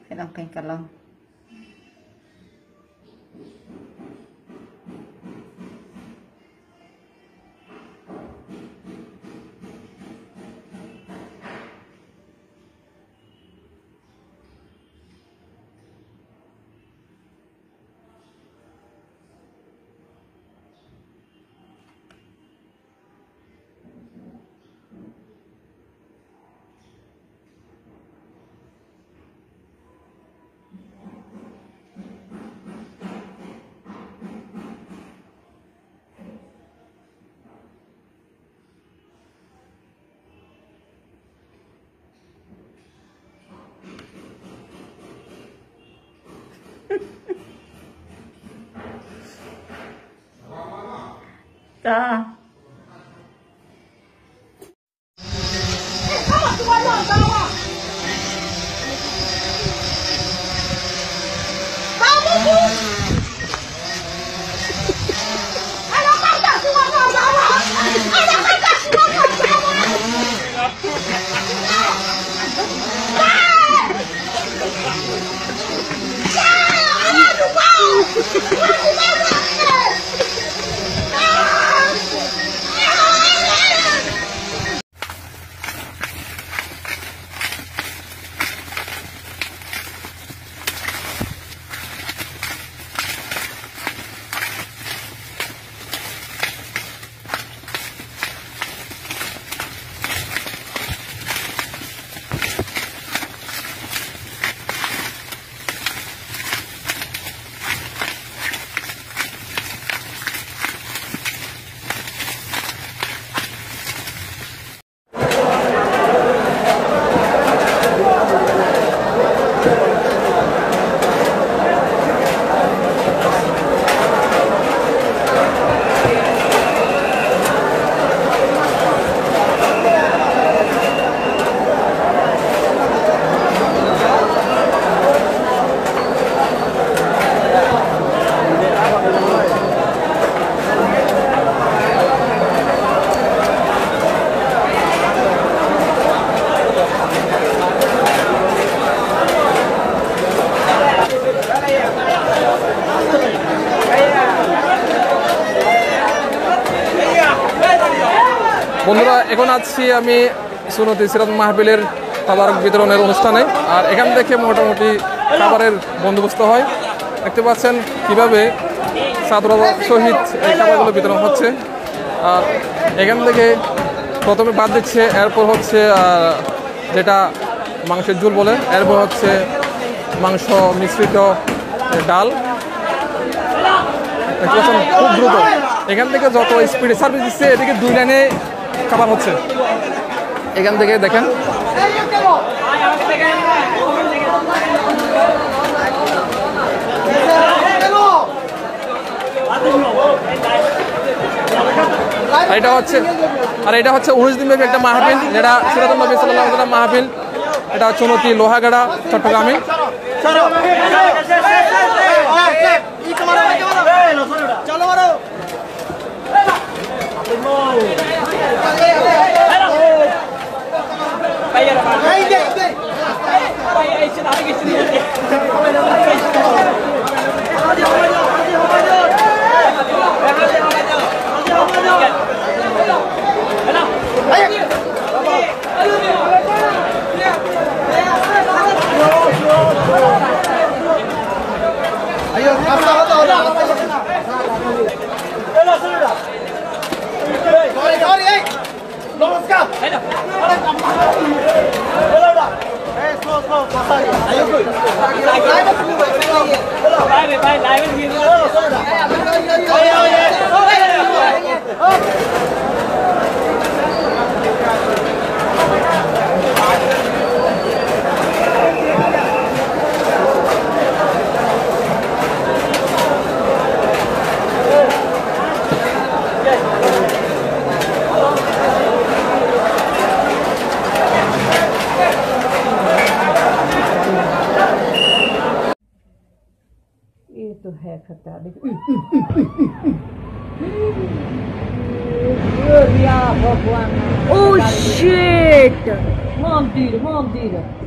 Cái đồng canh cà lông. Dạ. বন্ধুরা এখন আছি আমি সুন্নতি সিরাত মাহফিলের তাবারক বিতরণের অনুষ্ঠানে। আর এখান থেকে মোটামুটি খাবারের বন্দোবস্ত হয়। দেখতে পাচ্ছেন কিভাবে ছাত্ররা সহিত এই খাবারগুলো বিতরণ হচ্ছে। আর এখান থেকে প্রথমে বাদ দিচ্ছে, এরপর হচ্ছে যেটা মাংসের ঝোল বলে, এরপর হচ্ছে মাংস মিশ্রিত ডাল। দেখতে পাচ্ছেন খুব দ্রুত এখান থেকে যত স্পিডে সার্ভিস দিচ্ছে, এদিকে 2 লাইনে খাবার হচ্ছে। এখান থেকে দেখেন এটা হচ্ছে, আর এটা হচ্ছে 19 দিন ব্যাপী একটা মাহফিল, যেটা সিরাতুন নবী সাল্লাল্লাহু আলাইহি ওয়াসাল্লাম মাহফিল। এটা চুনতি লোহাগাড়া চট্টগ্রামে। तो है खतरा। Oh shit! Mom, dude.